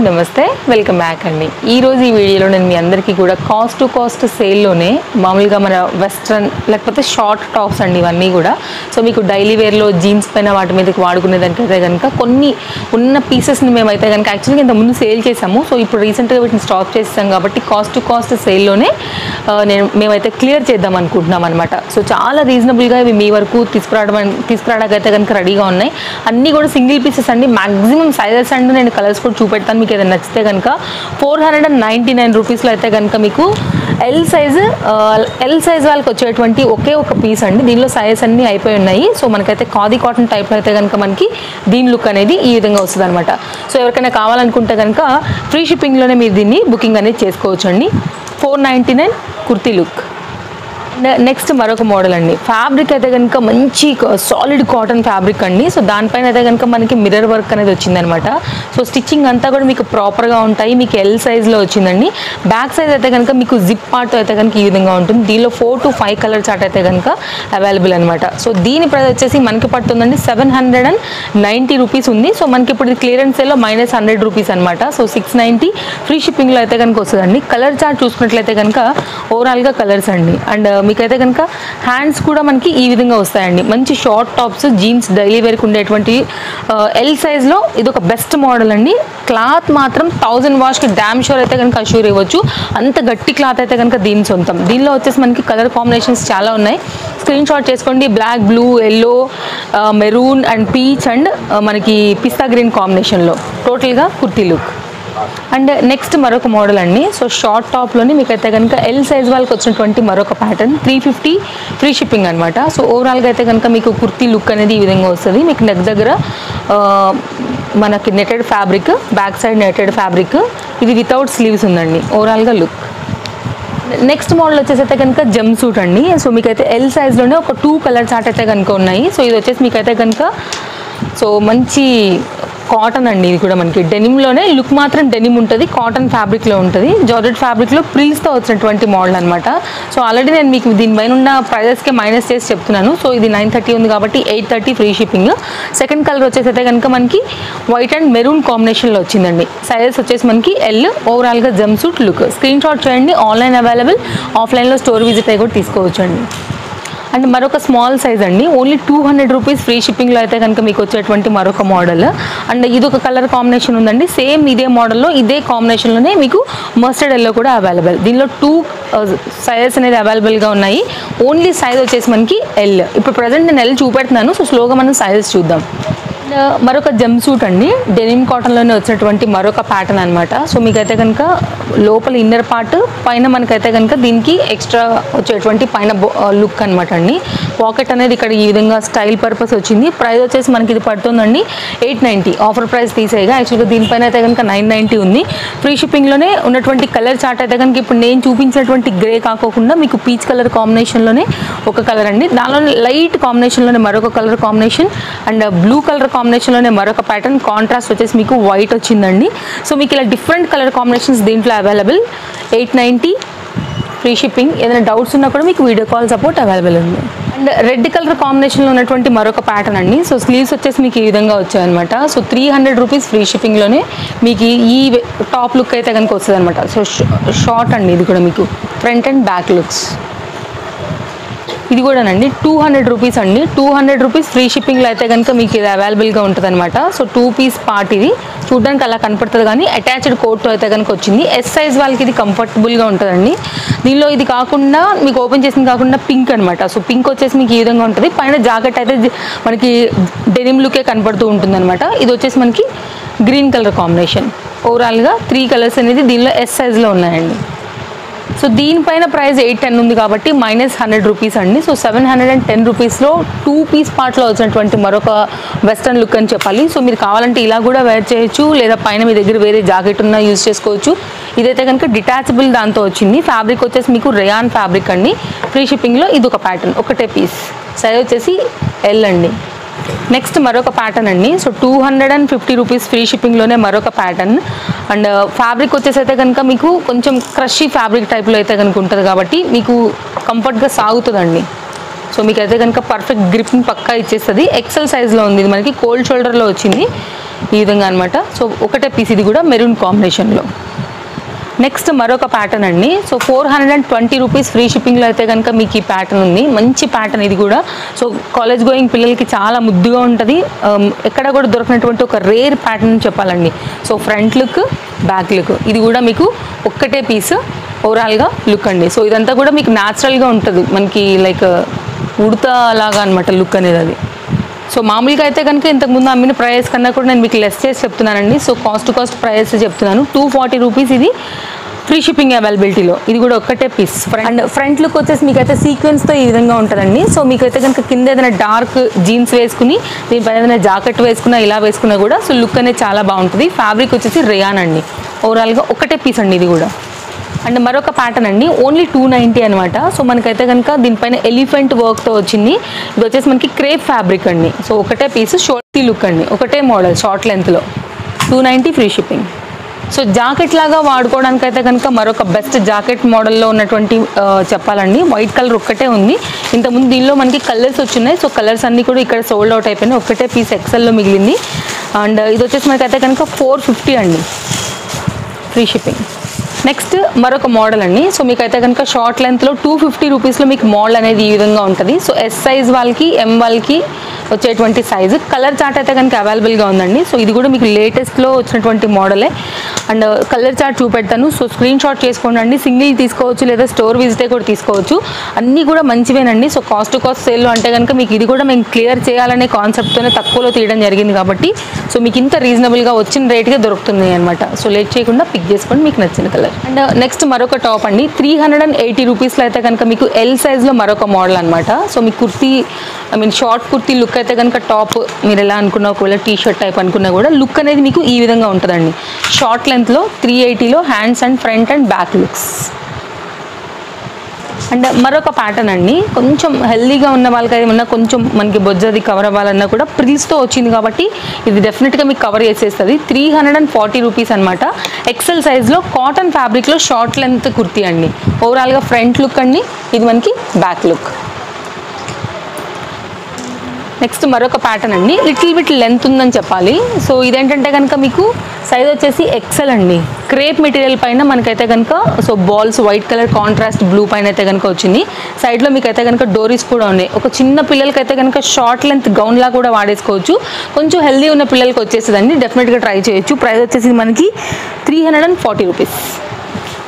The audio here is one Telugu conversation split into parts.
నమస్తే వెల్కమ్ బ్యాక్ అండి. ఈరోజు ఈ వీడియోలో నేను మీ అందరికీ కూడా కాస్ట్ టు కాస్ట్ సేల్లోనే మామూలుగా మన వెస్ట్రన్ లేకపోతే షార్ట్ టాప్స్ అండి ఇవన్నీ కూడా. సో మీకు డైలీ వేర్లో జీన్స్ పైన వాటి మీదకి వాడుకునేదానికైతే కనుక కొన్ని ఉన్న పీసెస్ని మేమైతే కనుక యాక్చువల్గా ఇంతకుముందు సేల్ చేసాము. సో ఇప్పుడు రీసెంట్గా వీటిని స్టాక్ చేసాం కాబట్టి కాస్ట్ టు కాస్ట్ సేల్లోనే మేమైతే క్లియర్ చేద్దాం అనుకుంటున్నాం అనమాట. సో చాలా రీజనబుల్గా ఇవి మీ వరకు తీసుకురావడానికి అయితే కనుక రెడీగా ఉన్నాయి. అన్నీ కూడా సింగిల్ పీసెస్ అండి. మ్యాక్సిమం సైజెస్ అండ్ నేను కలర్స్ కూడా చూపెడతాను. మీకు ఏదైనా నచ్చితే కనుక 499 రూపీస్లో అయితే కనుక మీకు ఎల్ సైజ్ వాళ్ళకి వచ్చేటువంటి ఒకే ఒక పీస్ అండి. దీనిలో సైజెస్ అన్నీ అయిపోయి ఉన్నాయి. సో మనకైతే ఖాదీ కాటన్ టైప్లో అయితే కనుక మనకి దీని లుక్ అనేది ఈ విధంగా వస్తుంది అనమాట. సో ఎవరికైనా కావాలనుకుంటే కనుక ఫ్రీ షిప్పింగ్లోనే మీరు దీన్ని బుకింగ్ అనేది చేసుకోవచ్చు అండి. 499 కుర్తీ లుక్. నెక్స్ట్ మరొక మోడల్ అండి. ఫ్యాబ్రిక్ అయితే కనుక మంచి సాలిడ్ కాటన్ ఫ్యాబ్రిక్ అండి. సో దానిపైన అయితే కనుక మనకి మిర్రర్ వర్క్ అనేది వచ్చిందనమాట. సో స్టిచ్చింగ్ అంతా కూడా మీకు ప్రాపర్గా ఉంటాయి. మీకు ఎల్ సైజ్లో వచ్చిందండి. బ్యాక్ సైజ్ అయితే కనుక మీకు జిప్ పార్ట్ అయితే కనుక ఈ విధంగా ఉంటుంది. దీనిలో 4 to 5 కలర్ చార్ట్ అయితే కనుక అవైలబుల్ అనమాట. సో దీని ప్రైస్ వచ్చేసి మనకి పడుతుందండి 790 రూపీస్ ఉంది. సో మనకి ఇప్పుడు ఇది క్లియరెన్స్ సేల్లో -100 రూపీస్ అనమాట. సో 690 ఫ్రీ షిప్పింగ్లో అయితే కనుక వస్తుందండి. కలర్ చార్ట్ చూసుకున్నట్లయితే కనుక ఓవరాల్గా కలర్స్ అండి. అండ్ మీకైతే కనుక హ్యాండ్స్ కూడా మనకి ఈ విధంగా వస్తాయండి. మంచి షార్ట్ టాప్స్ జీన్స్ డైలీ వేర్కి ఉండేటువంటి ఎల్ సైజ్లో ఇది ఒక బెస్ట్ మోడల్ అండి. క్లాత్ మాత్రం 1000 వాష్కి డ్యామ్ షూర్ అయితే కనుక అష్యూర్ ఇవ్వచ్చు. అంత గట్టి క్లాత్ అయితే కనుక దీని సొంతం. దీనిలో వచ్చేసి మనకి కలర్ కాంబినేషన్స్ చాలా ఉన్నాయి. స్క్రీన్ షాట్ చేసుకోండి. Black, blue, yellow, maroon and peach and మనకి పిస్తా గ్రీన్ కాంబినేషన్లో టోటల్గా కుర్తీ లుక్. అండ్ నెక్స్ట్ మరొక మోడల్ అండి. సో షార్ట్ టాప్లోని మీకైతే కనుక ఎల్ సైజ్ వాళ్ళకి వచ్చినటువంటి మరొక ప్యాటర్న్ 350 ఫ్రీ షిప్పింగ్ అనమాట. సో ఓవరాల్గా అయితే కనుక మీకు కుర్తీ లుక్ అనేది ఈ విధంగా వస్తుంది. మీకు నెక్ దగ్గర మనకి netted fabric, back side netted fabric, ఇది వితౌట్ స్లీవ్స్ ఉందండి ఓవరాల్గా లుక్. నెక్స్ట్ మోడల్ వచ్చేసి అయితే కనుక జంప్ సూట్ అండి. సో మీకైతే ఎల్ సైజ్లోనే ఒక 2 కలర్ చార్ట్ అయితే కనుక ఉన్నాయి. సో ఇది వచ్చేసి మీకైతే కనుక సో మంచి కాటన్ అండి. ఇది కూడా మనకి డెనిమ్లోనే లుక్ మాత్రం డెనిమ్ ఉంటుంది. కాటన్ ఫ్యాబ్రిక్లో ఉంటుంది. జార్జెట్ ఫ్యాబ్రిక్లో ప్రిల్స్తో వచ్చినటువంటి మోడల్ అనమాట. సో ఆల్రెడీ నేను మీకు దీనిపైన ఉన్న ప్రైజెస్కే మైనస్ చేసి చెప్తున్నాను. సో ఇది 930 ఉంది కాబట్టి 830 ఫ్రీ షిప్పింగ్. సెకండ్ కలర్ వచ్చేసి అయితే కనుక మనకి వైట్ అండ్ మెరూన్ కాంబినేషన్లో వచ్చిందండి. సైజెస్ వచ్చేసి మనకి ఎల్. ఓవరాల్గా jump suit look. Screen shot చేయండి. ఆన్లైన్ అవైలబుల్, ఆఫ్లైన్లో స్టోర్ విజిట్ అయ్యి కూడా తీసుకోవచ్చు అండి. అండ్ మరొక స్మాల్ సైజ్ అండి. ఓన్లీ 200 రూపీస్ ఫ్రీ షిప్పింగ్లో అయితే కనుక మీకు వచ్చేటువంటి మరొక మోడల్. అండ్ ఇది ఒక కలర్ కాంబినేషన్ ఉందండి. సేమ్ ఇదే మోడల్లో ఇదే కాంబినేషన్లోనే మీకు మస్టర్డ్ ఎల్లో కూడా అవైలబుల్. దీనిలో 2 సైజెస్ అనేది అవైలబుల్గా ఉన్నాయి. ఓన్లీ సైజ్ వచ్చేసి మనకి ఎల్. ఇప్పుడు ప్రజెంట్ నేను ఎల్ చూపెడుతున్నాను. సో స్లోగా మనం సైజెస్ చూద్దాం. మరొక జంప్ సూట్ అండి. డెనిమ్ కాటన్లోనే వచ్చినటువంటి మరొక ప్యాటర్న్ అనమాట. సో మీకైతే కనుక లోపల ఇన్నర్ పార్ట్, పైన మనకైతే కనుక దీనికి ఎక్స్ట్రా వచ్చేటువంటి పైన లుక్ అనమాట అండి. పాకెట్ అనేది ఇక్కడ ఈ విధంగా స్టైల్ పర్పస్ వచ్చింది. ప్రైస్ వచ్చేసి మనకి ఇది పడుతుందండి 890. ఆఫర్ ప్రైస్ తీసేయగా యాక్చువల్గా దీనిపైన అయితే కనుక 990 ఉంది. ఫ్రీ షిప్పింగ్లోనే ఉన్నటువంటి కలర్ చార్ట్ అయితే కనుక ఇప్పుడు నేను చూపించినటువంటి గ్రే కాకోకుండా మీకు పీచ్ కలర్ కాంబినేషన్లోనే ఒక కలర్ అండి. దానిలో లైట్ కాంబినేషన్లోనే మరొక colour combination and blue colour కాంబినేషన్లోనే మరొక ప్యాటర్న్. కాంట్రాస్ట్ వచ్చేసి మీకు వైట్ వచ్చిందండి. సో మీకు ఇలా డిఫరెంట్ కలర్ కాంబినేషన్స్ దీంట్లో అవైలబుల్. 890 free shipping. ఏదైనా డౌట్స్ ఉన్నా కూడా మీకు వీడియో కాల్ సపోర్ట్ అవైలబుల్ ఉంది. అండ్ రెడ్ కలర్ కాంబినేషన్లో ఉన్నటువంటి మరొక ప్యాటర్న్ అండి. సో స్లీవ్స్ వచ్చేసి మీకు ఈ విధంగా వచ్చాయన్నమాట. సో 300 రూపీస్ ఫ్రీ షిప్పింగ్లోనే మీకు ఈ టాప్ లుక్ అయితే కనుక వస్తుంది అనమాట. సో షార్ట్ అండి. ఇది కూడా మీకు ఫ్రంట్ అండ్ బ్యాక్ లుక్స్. ఇది కూడానండి 200 రూపీస్ అండి. 200 రూపీస్ ఫ్రీ షిప్పింగ్లో అయితే కనుక మీకు ఇది అవైలబుల్గా ఉంటుంది అనమాట. So 2 piece part. ఇది చూడడానికి అలా కనపడుతుంది కానీ అటాచ్డ్ కోట్తో అయితే కనుక వచ్చింది. ఎస్ సైజ్ వాళ్ళకి ఇది కంఫర్టబుల్గా ఉంటుందండి. దీనిలో ఇది కాకుండా మీకు ఓపెన్ చేసింది కాకుండా పింక్ అనమాట. సో పింక్ వచ్చేసి మీకు ఈ విధంగా ఉంటుంది. పైన జాకెట్ అయితే మనకి డెనిమ్ లుకే కనపడుతూ ఉంటుంది అనమాట. ఇది వచ్చేసి మనకి గ్రీన్ కలర్ కాంబినేషన్. ఓవరాల్గా 3 కలర్స్ అనేది దీనిలో ఎస్ సైజ్లో ఉన్నాయండి. సో దీనిపైన ప్రైస్ 810 ఉంది కాబట్టి -100 రూపీస్ అండి. సో 710 రూపీస్లో 2 పీస్ పార్ట్లో వచ్చినటువంటి మరొక వెస్ట్రన్ లుక్ అని చెప్పాలి. సో మీరు కావాలంటే ఇలా కూడా వేర్ చేయొచ్చు, లేదా పైన మీ దగ్గర వేరే జాకెట్ ఉన్నా యూజ్ చేసుకోవచ్చు. ఇదైతే కనుక డిటాచబుల్ దాంతో వచ్చింది. ఫ్యాబ్రిక్ వచ్చేసి మీకు రేయాన్ ఫ్యాబ్రిక్ అండి. ఫ్రీ షిప్పింగ్లో ఇది ఒక ప్యాటర్న్, ఒకటే పీస్. సైజ్ వచ్చేసి ఎల్ అండి. నెక్స్ట్ మరొక ప్యాటర్న్ అండి. సో 250 రూపీస్ ఫ్రీ షిప్పింగ్లోనే మరొక ప్యాటర్న్. అండ్ ఫ్యాబ్రిక్ వచ్చేసి అయితే కనుక మీకు కొంచెం క్రషీ ఫ్యాబ్రిక్ టైప్లో అయితే కనుక ఉంటుంది కాబట్టి మీకు కంఫర్ట్గా సాగుతుందండి. సో మీకు అయితే కనుక పర్ఫెక్ట్ గ్రిప్ని పక్కా ఇచ్చేస్తుంది. ఎక్సెల్ సైజ్లో ఉంది. ఇది మనకి కోల్డ్ షోల్డర్లో వచ్చింది. ఈ విధంగా అనమాట. సో ఒకటే పీస్ ఇది కూడా మెరూన్ కాంబినేషన్లో. నెక్స్ట్ మరొక ప్యాటర్న్ అండి. సో 420 రూపీస్ ఫ్రీ షిప్పింగ్లో అయితే కనుక మీకు ఈ ప్యాటర్న్ ఉంది. మంచి ప్యాటర్న్ ఇది కూడా. సో కాలేజ్ గోయింగ్ పిల్లలకి చాలా ముద్దుగా ఉంటుంది. ఎక్కడ కూడా దొరికినటువంటి ఒక రేర్ ప్యాటర్న్ చెప్పాలండి. So front look, back look ఇది కూడా మీకు ఒక్కటే పీస్ ఓవరాల్గా లుక్ అండి. సో ఇదంతా కూడా మీకు న్యాచురల్గా ఉంటుంది, మనకి లైక్ ఉడతా లాగా అనమాట లుక్ అనేది అది. సో మామూలుగా అయితే కనుక ఇంతకుముందు అమ్మిన ప్రైస్ కన్నా కూడా నేను మీకు లెస్ చేసి చెప్తున్నానండి. So cost to cost price చెప్తున్నాను. 240 రూపీస్ ఇది ఫ్రీ షిప్పింగ్ అవైలబిలిటీలో. ఇది కూడా ఒక్కటే పీస్. అండ్ ఫ్రంట్ లుక్ వచ్చేసి మీకైతే సీక్వెన్స్తో ఈ విధంగా ఉంటుందండి. సో మీకైతే కనుక కింద ఏదైనా డార్క్ జీన్స్ వేసుకుని దీనిపైన ఏదైనా జాకెట్ వేసుకున్నా ఇలా వేసుకున్నా కూడా సో లుక్ అనేది చాలా బాగుంటుంది. ఫ్యాబ్రిక్ వచ్చేసి రేయాన్ అండి. ఓవరాల్గా ఒకటే పీస్ అండి ఇది కూడా. అండ్ మరొక ప్యాటర్న్ అండి, ఓన్లీ 290 అనమాట. సో మనకైతే కనుక దీనిపైన ఎలిఫెంట్ వర్క్తో వచ్చింది. ఇది వచ్చేసి మనకి క్రేప్ ఫ్యాబ్రిక్ అండి. సో ఒకటే పీస్ షోర్టీ లుక్ అండి, ఒకటే మోడల్ షార్ట్ లెంత్లో. 290 ఫ్రీ షిప్పింగ్. సో జాకెట్ లాగా వాడుకోవడానికి అయితే కనుక మరొక బెస్ట్ జాకెట్ మోడల్లో ఉన్నటువంటి చెప్పాలండి. వైట్ కలర్ ఒక్కటే ఉంది. ఇంతకుముందు దీనిలో మనకి కలర్స్ వచ్చినాయి. సో కలర్స్ అన్నీ కూడా ఇక్కడ సోల్డ్ అవుట్ అయిపోయినాయి. ఒక్కటే పీస్ ఎక్సెల్లో మిగిలింది. అండ్ ఇది వచ్చేసి మనకైతే కనుక 450 అండి ఫ్రీ షిప్పింగ్. నెక్స్ట్ మరొక మోడల్ అండి. సో మీకైతే కనుక షార్ట్ లెంత్లో 250 రూపీస్లో మీకు మోడల్ అనేది ఈ విధంగా ఉంటుంది. సో ఎస్ సైజ్ వాళ్ళకి, ఎం వాళ్ళకి వచ్చేటువంటి సైజు. కలర్ చార్ట్ అయితే కనుక అవైలబుల్గా ఉందండి. సో ఇది కూడా మీకు లేటెస్ట్లో వచ్చినటువంటి మోడలే. అండ్ కలర్ చార్ట్ చూపెడతాను. సో స్క్రీన్ షాట్ చేసుకోండి. సింగిల్ తీసుకోవచ్చు లేదా స్టోర్ విజిటే కూడా తీసుకోవచ్చు. అన్నీ కూడా మంచివేనండి. సో కాస్ట్ టు కాస్ట్ సేల్లో అంటే కనుక మీకు ఇది కూడా మేము క్లియర్ చేయాలనే కాన్సెప్ట్తోనే తక్కువలో తీయడం జరిగింది కాబట్టి సో మీకు ఇంత రీజనబుల్గా వచ్చిన రేట్గా దొరుకుతుంది అనమాట. సో లేట్ చేయకుండా పిక్ చేసుకోండి మీకు నచ్చిన కలర్. అండ్ నెక్స్ట్ మరొక టాప్ అండి. 380 రూపీస్లో అయితే కనుక మీకు ఎల్ సైజ్లో మరొక మోడల్ అనమాట. సో మీ కుర్తీ షార్ట్ కుర్తీ లుక్ అయితే కనుక టాప్ మీరు ఎలా అనుకున్నా, ఒకవేళ టీ షర్ట్ టైప్ అనుకున్నా కూడా లుక్ అనేది మీకు ఈ విధంగా ఉంటుందండి. షార్ట్ లెంత్లో 380లో hands and front and back looks. And మరొక ప్యాటర్న్ అండి, కొంచెం హెల్దీగా ఉన్న వాళ్ళకి ఏమన్నా కొంచెం మనకి బొజ్జది కవర్ అవ్వాలన్నా కూడా ప్రిల్స్తో వచ్చింది కాబట్టి ఇది డెఫినెట్గా మీకు కవర్ చేసేస్తుంది. 340 రూపీస్ అనమాట. ఎక్సెల్ సైజ్లో కాటన్ ఫ్యాబ్రిక్లో షార్ట్ లెంత్ కుర్తీ అండి. ఓవరాల్గా ఫ్రంట్ లుక్ అండి, ఇది మనకి బ్యాక్ లుక్. నెక్స్ట్ మరొక ప్యాటర్న్ అండి, లిటిల్ బిట్ లెంత్ ఉందని చెప్పాలి. సో ఇదేంటంటే కనుక మీకు సైజ్ వచ్చేసి ఎక్సెల్ అండి. క్రేప్ మెటీరియల్ పైన మనకైతే కనుక so balls white colour contrast blue పైన అయితే కనుక వచ్చింది. సైడ్లో మీకు అయితే కనుక డోరీస్ కూడా ఉన్నాయి. ఒక చిన్న పిల్లలకి అయితే కనుక షార్ట్ లెంత్ గౌన్లా కూడా వాడేసుకోవచ్చు. కొంచెం హెల్దీ ఉన్న పిల్లలకి వచ్చేసేదండి, డెఫినెట్గా ట్రై చేయొచ్చు. ప్రైస్ వచ్చేసి మనకి 340 రూపీస్.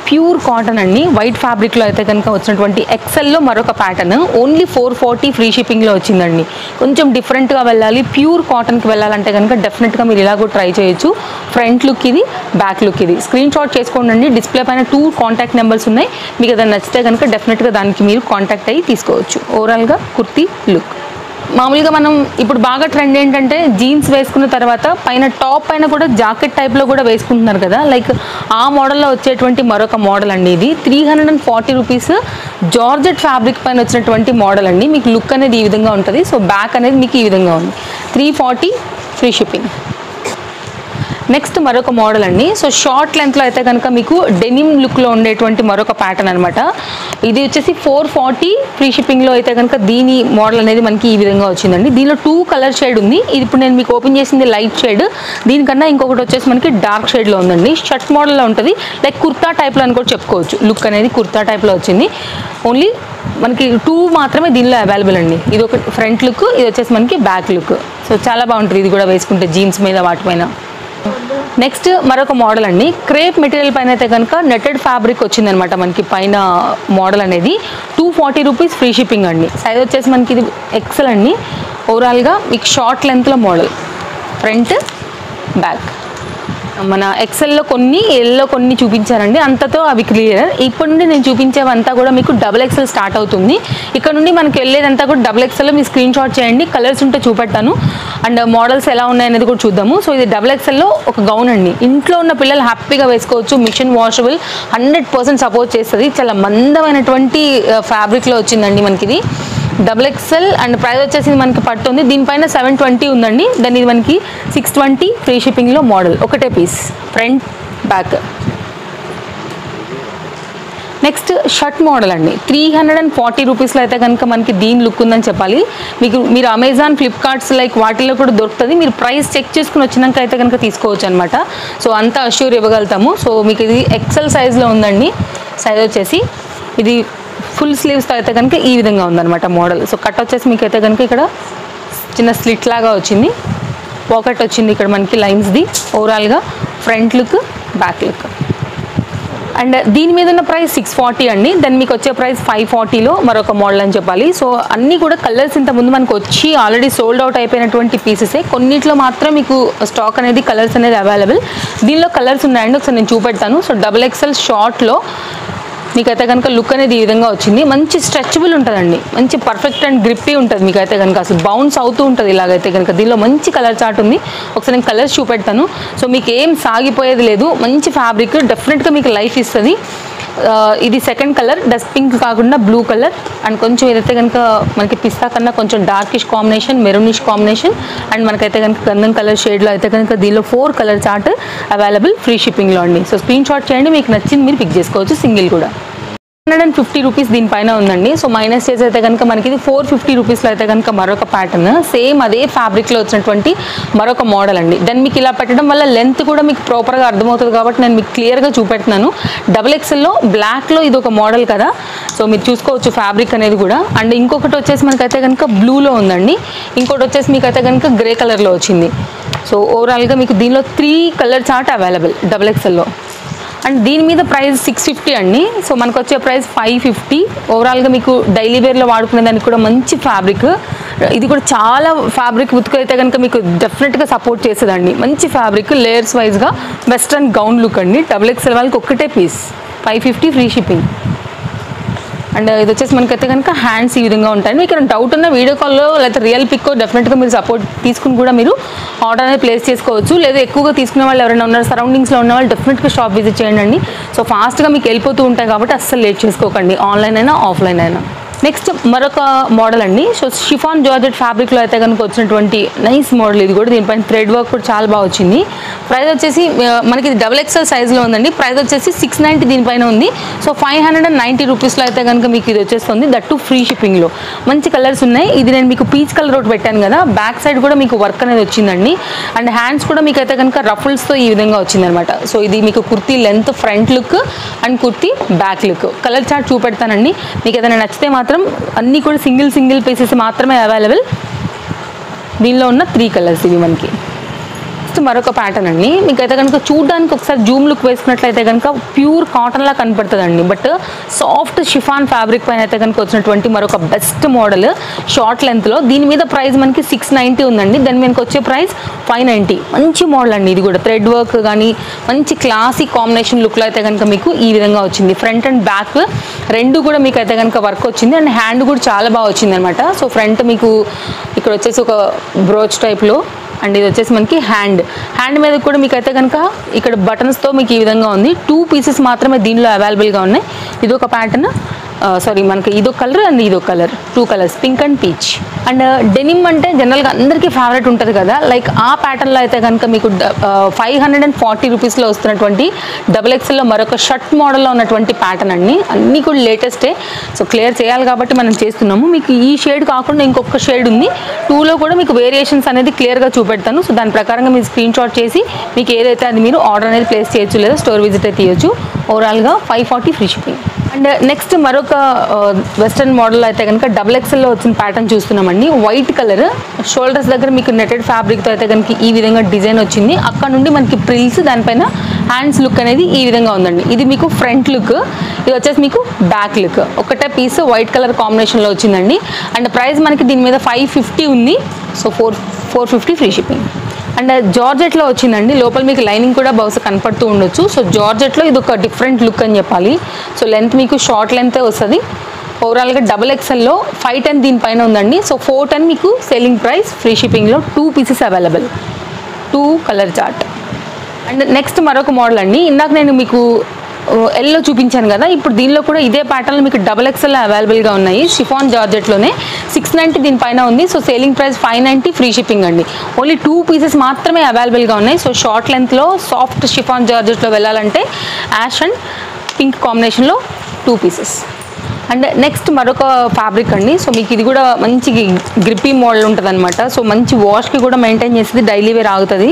ప్యూర్ కాటన్ అండి, వైట్ ఫ్యాబ్రిక్లో అయితే కనుక వచ్చినటువంటి ఎక్సెల్లో మరొక ప్యాటర్న్. ఓన్లీ 440 ఫ్రీ షిప్పింగ్లో వచ్చిందండి. కొంచెం డిఫరెంట్గా వెళ్ళాలి, ప్యూర్ కాటన్కి వెళ్ళాలంటే కనుక డెఫినెట్గా మీరు ఇలా కూడా ట్రై చేయొచ్చు. ఫ్రంట్ లుక్ ఇది, బ్యాక్ లుక్ ఇది. స్క్రీన్ షాట్ చేసుకోండి. డిస్ప్లే పైన 2 కాంటాక్ట్ నెంబర్స్ ఉన్నాయి. మీకు ఏదైనా నచ్చితే కనుక డెఫినెట్గా దానికి మీరు కాంటాక్ట్ అయ్యి తీసుకోవచ్చు. ఓవరాల్గా కుర్తీ లుక్. మామూలుగా మనం ఇప్పుడు బాగా ట్రెండ్ ఏంటంటే జీన్స్ వేసుకున్న తర్వాత పైన టాప్ పైన కూడా జాకెట్ టైప్లో కూడా వేసుకుంటున్నారు కదా, లైక్ ఆ మోడల్లో వచ్చేటువంటి మరొక మోడల్ అండి ఇది. 340 రూపీస్ జార్జెట్ ఫ్యాబ్రిక్ పైన వచ్చినటువంటి మోడల్ అండి. మీకు లుక్ అనేది ఈ విధంగా ఉంటుంది. సో బ్యాక్ అనేది మీకు ఈ విధంగా ఉంది. 340 ఫ్రీ షిప్పింగ్. నెక్స్ట్ మరొక మోడల్ అండి. సో షార్ట్ లెంత్లో అయితే కనుక మీకు డెనిమ్ లుక్లో ఉండేటువంటి మరొక ప్యాటర్న్ అనమాట. ఇది వచ్చేసి 440 ఫ్రీ షిప్పింగ్లో అయితే కనుక దీని మోడల్ అనేది మనకి ఈ విధంగా వచ్చిందండి. దీనిలో 2 కలర్ షేడ్ ఉంది. ఇది ఇప్పుడు నేను మీకు ఓపెన్ చేసింది లైట్ షేడ్, దీనికన్నా ఇంకొకటి వచ్చేసి మనకి డార్క్ షేడ్లో ఉందండి. షర్ట్ మోడల్లో ఉంటుంది, లైక్ కుర్తా టైప్లో అని కూడా చెప్పుకోవచ్చు. లుక్ అనేది కుర్తా టైప్లో వచ్చింది. ఓన్లీ మనకి 2 మాత్రమే దీనిలో అవైలబుల్ అండి. ఇది ఒక ఫ్రంట్ లుక్, ఇది వచ్చేసి మనకి బ్యాక్ లుక్. సో చాలా బాగుంటుంది ఇది కూడా వేసుకుంటే జీన్స్ మీద వాటిపైన. నెక్స్ట్ మరొక మోడల్ అండి, క్రేప్ మెటీరియల్ పైన అయితే కనుక నెటెడ్ ఫ్యాబ్రిక్ వచ్చిందనమాట మనకి పైన మోడల్ అనేది. 240 రూపీస్ ఫ్రీ షిప్పింగ్ అండి. సైజ్ వచ్చేసి మనకి ఇది ఎక్సెల్ అండి. ఓవరాల్గా మీకు షార్ట్ లెంత్లో మోడల్, ఫ్రంట్ బ్యాక్. మన ఎక్సెల్లో కొన్ని, ఎల్లో కొన్ని చూపించారండి, అంతతో అవి క్లియర్. ఇప్పటి నుండి నేను చూపించేవంతా కూడా మీకు డబుల్ ఎక్సెల్ స్టార్ట్ అవుతుంది. ఇక్కడ నుండి మనకి వెళ్ళేదంతా కూడా డబుల్ ఎక్సెల్లో మీ స్క్రీన్ షాట్ చేయండి. కలర్స్ ఉంటే చూపెట్టాను అండ్ మోడల్స్ ఎలా ఉన్నాయనేది కూడా చూద్దాము. సో ఇది డబుల్ ఎక్సెల్లో ఒక గౌన్ అండి. ఇంట్లో ఉన్న పిల్లలు హ్యాపీగా వేసుకోవచ్చు. మిషన్ వాషబుల్, 100% సపోర్ట్ చేస్తుంది. చాలా మందమైనటువంటి ఫ్యాబ్రిక్లో వచ్చిందండి మనకి ఇది. డబుల్ ఎక్సెల్ అండ్ ప్రైస్ వచ్చేసి మనకి పడుతుంది. దీనిపైన 720 ఉందండి. దాన్ని ఇది మనకి 620 ఫ్రీ షిప్పింగ్లో మోడల్. ఒకటే piece, front back. Next shirt model అండి, 340 రూపీస్లో అయితే కనుక మనకి దీని లుక్ ఉందని చెప్పాలి. మీరు అమెజాన్, ఫ్లిప్కార్ట్స్ లైక్ వాటిల్లో కూడా దొరుకుతుంది. మీరు ప్రైస్ చెక్ చేసుకుని వచ్చినాక అయితే కనుక తీసుకోవచ్చు అనమాట. సో అంత అష్యూర్ ఇవ్వగలుగుతాము. సో మీకు ఇది ఎక్సెల్ సైజ్లో ఉందండి. సైజ్ వచ్చేసి ఇది ఫుల్ స్లీవ్స్తో అయితే కనుక ఈ విధంగా ఉందన్నమాట మోడల్. సో కట్ వచ్చేసి మీకు అయితే కనుక ఇక్కడ చిన్న స్లిట్ లాగా వచ్చింది, పాకెట్ వచ్చింది ఇక్కడ మనకి లైన్స్ది. ఓవరాల్గా front look, back look. And దీని మీద ఉన్న ప్రైస్ 640 అండి. దెన్ మీకు వచ్చే ప్రైస్ 540లో మరొక మోడల్ అని చెప్పాలి. సో అన్నీ కూడా కలర్స్ ఇంతకుముందు మనకు వచ్చి ఆల్రెడీ సోల్డ్ అవుట్ అయిపోయినటువంటి పీసెసే. కొన్నిట్లో మాత్రం మీకు స్టాక్ అనేది, కలర్స్ అనేది అవైలబుల్. దీనిలో కలర్స్ ఉన్నాయండి, ఒకసారి నేను చూపెడతాను. సో XXL షార్ట్లో మీకైతే కనుక లుక్ అనేది ఈ విధంగా వచ్చింది. మంచి స్ట్రెచబుల్ ఉంటుందండి, మంచి పర్ఫెక్ట్ అండ్ గ్రిప్పీ ఉంటుంది. మీకైతే కనుక అసలు బౌన్స్ అవుతూ ఉంటుంది ఇలాగైతే కనుక. దీనిలో మంచి కలర్ చార్ట్ ఉంది, ఒకసారి నేను కలర్స్ చూపెడతాను. సో మీకు ఏం సాగిపోయేది లేదు, మంచి ఫ్యాబ్రిక్, డెఫినెట్గా మీకు లైఫ్ ఇస్తుంది. ఇది సెకండ్ కలర్, డస్ట్ పింక్ కాకుండా బ్లూ కలర్. అండ్ కొంచెం ఏదైతే కనుక మనకి పిస్తా కన్నా కొంచెం darkish combination, maroonish combination. And మనకైతే కనుక గంధం కలర్ షేడ్లో అయితే కనుక దీనిలో 4 కలర్ చార్ట్ అవైలబుల్, ఫ్రీ షిప్పింగ్లో అండి. సో స్క్రీన్ షాట్ చేయండి, మీకు నచ్చింది మీరు పిక్ చేసుకోవచ్చు. సింగిల్ కూడా 150 రూపీస్ దీనిపైన ఉందండి. సో మైనస్ చేసి అయితే కనుక మనకి ఇది 450 రూపీస్లో అయితే కనుక మరొక ప్యాటర్న్, సేమ్ అదే ఫ్యాబ్రిక్లో వచ్చినటువంటి మరొక మోడల్ అండి. దాన్ని మీకు ఇలా పెట్టడం వల్ల లెంత్ కూడా మీకు ప్రాపర్గా అర్థమవుతుంది కాబట్టి నేను మీకు క్లియర్గా చూపెడుతున్నాను. XXLలో బ్లాక్లో ఇది ఒక మోడల్ కదా, సో మీరు చూసుకోవచ్చు ఫ్యాబ్రిక్ అనేది కూడా. అండ్ ఇంకొకటి వచ్చేసి మనకైతే కనుక బ్లూలో ఉందండి, ఇంకోటి వచ్చేసి మీకైతే కనుక గ్రే కలర్లో వచ్చింది. సో ఓవరాల్గా మీకు దీనిలో 3 కలర్ చార్ట్ అవైలబుల్ XXLలో. అండ్ దీని మీద ప్రైస్ 650 అండి. సో మనకు వచ్చే ప్రైస్ 550. ఓవరాల్గా మీకు డైలీ వేర్లో వాడుకునే దానికి కూడా మంచి ఫ్యాబ్రిక్. ఇది కూడా చాలా ఫ్యాబ్రిక్ ఉతుకైతే కనుక మీకు డెఫినెట్గా సపోర్ట్ చేసేదండి. మంచి ఫ్యాబ్రిక్, లేయర్స్ వైజ్గా వెస్ట్రన్ గౌన్ లుక్ అండి. XXL వాళ్ళకి ఒక్కటే పీస్ 550, ఫ్రీ షిప్పింగ్. అండ్ ఇది వచ్చేసి మనకైతే కనుక హ్యాండ్స్ ఈ విధంగా ఉంటాయి. మీకు డౌట్ ఉన్న వీడియో కాల్లో లేకపోతే రియల్ పిక్ డెఫినెట్గా మీరు సపోర్ట్ తీసుకుని కూడా మీరు ఆర్డర్ అనేది ప్లేస్ చేసుకోవచ్చు. లేదా ఎక్కువగా తీసుకునే వాళ్ళు ఎవరైనా ఉన్నారు సరౌండింగ్స్లో ఉన్న వాళ్ళు డెఫినెట్గా షాప్ విజిట్ చేయండి. సో ఫాస్ట్గా మీకు వెళ్ళిపోతూ ఉంటాయి కాబట్టి అస్సలు లేట్ చేసుకోకండి, ఆన్లైన్ అయినా ఆఫ్లైన్ అయినా. నెక్స్ట్ మరొక మోడల్ అండి. సో షిఫాన్ జార్జెట్ ఫ్యాబ్రిక్లో అయితే కనుక వచ్చినటువంటి నైస్ మోడల్. ఇది కూడా దీనిపైన థ్రెడ్ వర్క్ కూడా చాలా బాగా వచ్చింది. ప్రైస్ వచ్చేసి మనకి ఇది XXL సైజ్లో ఉందండి. ప్రైస్ వచ్చేసి 690 దీనిపైన ఉంది. సో 590 రూపీస్లో అయితే కనుక మీకు ఇది వచ్చేస్తుంది, దట్టు ఫ్రీ షిప్పింగ్లో. మంచి కలర్స్ ఉన్నాయి. ఇది నేను మీకు పీచ్ కలర్ ఒకటి పెట్టాను కదా, బ్యాక్ సైడ్ కూడా మీకు వర్క్ అనేది వచ్చిందండి. అండ్ హ్యాండ్స్ కూడా మీకు అయితే కనుక రఫుల్స్తో ఈ విధంగా వచ్చిందనమాట. సో ఇది మీకు kurti length front look and kurti back look. Colour chart చూపెడతానండి, మీకు ఏదైనా నచ్చితే మాత్రం. అన్నీ కూడా సింగిల్ పీసెస్ మాత్రమే అవైలబుల్. దీనిలో ఉన్న 3 కలర్స్ ఇవి మనకి. నెక్స్ట్ మరొక ప్యాటర్న్ అండి. మీకు అయితే కనుక చూడడానికి ఒకసారి జూమ్ లుక్ వేసుకున్నట్లయితే కనుక ప్యూర్ కాటన్ లా కనపడుతుందండి. బట్ సాఫ్ట్ షిఫాన్ ఫ్యాబ్రిక్ పైన అయితే కనుక వచ్చినటువంటి మరొక బెస్ట్ మోడల్ షార్ట్ లెంత్లో. దీని మీద ప్రైస్ మనకి 690 ఉందండి. దాని మనకి వచ్చే ప్రైస్ 590. మంచి మోడల్ అండి. ఇది కూడా థ్రెడ్ వర్క్ కానీ మంచి క్లాసీ కాంబినేషన్ లుక్లో అయితే కనుక మీకు ఈ విధంగా వచ్చింది. ఫ్రంట్ అండ్ బ్యాక్ రెండు కూడా మీకు అయితే కనుక వర్క్ వచ్చింది. అండ్ హ్యాండ్ కూడా చాలా బాగా వచ్చింది అనమాట. సో ఫ్రంట్ మీకు ఇక్కడ వచ్చేసి ఒక బ్రోచ్ టైప్లో. అండ్ ఇది వచ్చేసి మనకి హ్యాండ్ మీద కూడా మీకు అయితే కనుక ఇక్కడ బటన్స్తో మీకు ఈ విధంగా ఉంది. 2 పీసెస్ మాత్రమే దీనిలో అవైలబుల్గా ఉన్నాయి. ఇది ఒక ప్యాటర్న్, సారీ మనకి ఇదొక కలర్ అండ్ ఇదొక colour, 2 colours, pink and peach. And denim అంటే జనరల్గా అందరికీ ఫేవరెట్ ఉంటుంది కదా, లైక్ ఆ ప్యాటర్న్లో అయితే కనుక మీకు 540 రూపీస్లో వస్తున్నటువంటి XXLలో మరొక షర్ట్ మోడల్లో ఉన్నటువంటి ప్యాటర్న్ అండి. అన్నీ కూడా లేటెస్టే. సో క్లియర్ చేయాలి కాబట్టి మనం చేస్తున్నాము. మీకు ఈ షేడ్ కాకుండా ఇంకొక షేడ్ ఉంది. 2లో కూడా మీకు వేరియేషన్స్ అనేది క్లియర్గా చూపెడతాను. సో దాని ప్రకారంగా మీరు స్క్రీన్ షాట్ చేసి మీకు ఏదైతే అది మీరు ఆర్డర్ అనేది ప్లేస్ చేయొచ్చు, లేదా స్టోర్ విజిట్ అయితే తీయొచ్చు. ఓవరాల్గా 540 ఫ్రీ షిప్పింగ్. అండ్ నెక్స్ట్ మరొక వెస్ట్రన్ మోడల్ అయితే కనుక XXLలో వచ్చిన ప్యాటర్న్ చూస్తున్నామండి. వైట్ కలర్, షోల్డర్స్ దగ్గర మీకు నెటెడ్ ఫ్యాబ్రిక్తో అయితే కనుక ఈ విధంగా డిజైన్ వచ్చింది. అక్కడ నుండి మనకి ప్రిల్స్, దానిపైన హ్యాండ్స్ లుక్ అనేది ఈ విధంగా ఉందండి. ఇది మీకు ఫ్రంట్ లుక్, ఇది వచ్చేసి మీకు బ్యాక్ లుక్. ఒకటే పీస్ వైట్ కలర్ కాంబినేషన్లో వచ్చిందండి. అండ్ ప్రైస్ మనకి దీని మీద 550 ఉంది. So 450 free shipping. అండ్ జార్జెట్లో వచ్చిందండి. లోపల మీకు లైనింగ్ కూడా బహుశా కనపడుతూ ఉండొచ్చు. సో జార్జెట్లో ఇది ఒక డిఫరెంట్ లుక్ అని చెప్పాలి. సో లెంత్ మీకు షార్ట్ లెంతే వస్తుంది. ఓవరాల్గా XXLలో 510 దీనిపైన ఉందండి. సో 410 మీకు సెల్లింగ్ ప్రైస్, ఫ్రీ షిప్పింగ్లో. 2 pieces available, 2 colour chart. And next మరొక మోడల్ అండి. ఇందాక నేను మీకు ఎల్లో చూపించాను కదా, ఇప్పుడు దీనిలో కూడా ఇదే ప్యాటర్న్ మీకు XXL అవైలబుల్గా ఉన్నాయి. షిఫాన్ జార్జెట్లోనే 690 దీనిపైన ఉంది. So selling price 590, free shipping అండి. ఓన్లీ 2 పీసెస్ మాత్రమే అవైలబుల్గా ఉన్నాయి. సో షార్ట్ లెంత్లో సాఫ్ట్ షిఫాన్ జార్జెట్లో వెళ్ళాలంటే యాష్ అండ్ పింక్ కాంబినేషన్లో 2 పీసెస్. అండ్ నెక్స్ట్ మరొక ఫ్యాబ్రిక్ అండి. సో మీకు ఇది కూడా మంచి గ్రిప్పీ మోడల్ ఉంటుంది అనమాట. సో మంచి వాష్కి కూడా మెయింటైన్ చేసేది, డైలీ వేర్ ఆగుతుంది.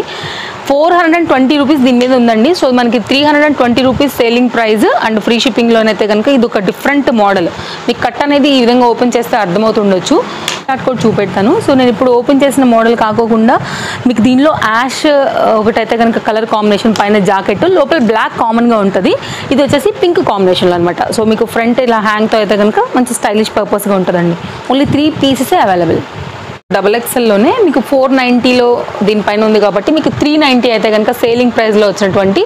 420 రూపీస్ దీని మీద ఉందండి. సో మనకి 320 rupees selling price and free షిప్పింగ్లోనైతే కనుక ఇది ఒక డిఫరెంట్ మోడల్. మీకు కట్ అనేది ఈ విధంగా ఓపెన్ చేస్తే అర్థమవుతుండొచ్చు. చార్ట్ కూడా చూపెడతాను. సో నేను ఇప్పుడు ఓపెన్ చేసిన మోడల్ కాకోకుండా మీకు దీనిలో యాష్ ఒకటైతే కనుక కలర్ కాంబినేషన్, పైన జాకెట్, లోపల బ్లాక్ కామన్గా ఉంటుంది. ఇది వచ్చేసి పింక్ కాంబినేషన్లో అనమాట. సో మీకు ఫ్రంట్ ఇలా హ్యాంగ్తో అయితే కనుక మంచి స్టైలిష్ పర్పస్గా ఉంటుందండి. Only 3 పీసెసే available. XXLలోనే మీకు 490లో దీనిపైన ఉంది కాబట్టి మీకు 390 అయితే కనుక సేలింగ్ ప్రైస్లో వచ్చినటువంటి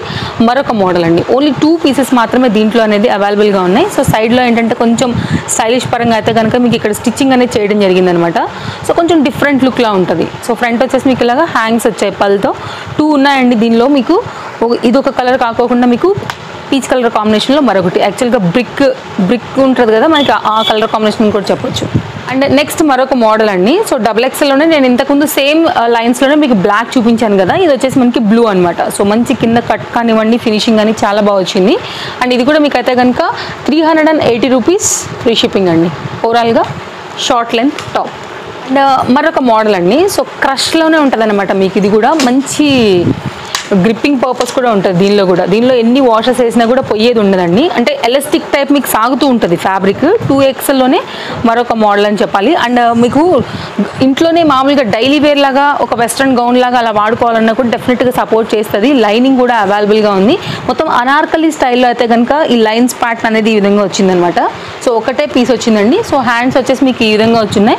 మరొక మోడల్ అండి. ఓన్లీ 2 పీసెస్ మాత్రమే దీంట్లో అనేది అవైలబుల్గా ఉన్నాయి. సో సైడ్లో ఏంటంటే కొంచెం స్టైలిష్ పరంగా అయితే కనుక మీకు ఇక్కడ స్టిచ్చింగ్ అనేది చేయడం జరిగిందనమాట. సో కొంచెం డిఫరెంట్ లుక్లా ఉంటుంది. సో ఫ్రంట్ వచ్చేసి మీకు ఇలాగా హ్యాంగ్స్ వచ్చాయి పల్తో. 2 ఉన్నాయండి దీనిలో. మీకు ఇది ఒక కలర్ కాకోకుండా మీకు పీచ్ కలర్ కాంబినేషన్లో మరొకటి, యాక్చువల్గా బ్రిక్ ఉంటుంది కదా మనకి, ఆ కలర్ కాంబినేషన్ కూడా చెప్పొచ్చు. అండ్ నెక్స్ట్ మరొక మోడల్ అండి. సో XXLలోనే నేను ఇంతకుముందు సేమ్ లైన్స్లోనే మీకు బ్లాక్ చూపించాను కదా, ఇది వచ్చేసి మనకి బ్లూ అనమాట. సో మంచి కింద కట్ కానివ్వండి, ఫినిషింగ్ అని చాలా బాగా వచ్చింది. అండ్ ఇది కూడా మీకు అయితే కనుక 380 రూపీస్ ఫ్రీ షిప్పింగ్ అండి. ఓవరాల్గా షార్ట్ లెంత్ టాప్. అండ్ మరొక మోడల్ అండి. సో క్రష్లోనే ఉంటుంది అనమాట. మీకు ఇది కూడా మంచి గ్రిప్పింగ్ పర్పస్ కూడా ఉంటుంది దీనిలో కూడా. దీనిలో ఎన్ని వాషెస్ వేసినా కూడా పోయేది ఉండదండి. అంటే ఎలాస్టిక్ టైప్ మీకు సాగుతూ ఉంటుంది ఫ్యాబ్రిక్. 2XLలోనే మరొక మోడల్ అని చెప్పాలి. అండ్ మీకు ఇంట్లోనే మామూలుగా డైలీ వేర్ లాగా ఒక వెస్ట్రన్ గౌన్ లాగా అలా వాడుకోవాలన్నా కూడా డెఫినెట్గా సపోర్ట్ చేస్తుంది. లైనింగ్ కూడా అవైలబుల్గా ఉంది. మొత్తం అనార్కలి స్టైల్లో అయితే కనుక ఈ లైన్స్ ప్యాటర్న్ అనేది ఈ విధంగా వచ్చిందనమాట. సో ఒకటే పీస్ వచ్చిందండి. సో హ్యాండ్స్ వచ్చేసి మీకు ఈ విధంగా వచ్చినాయి.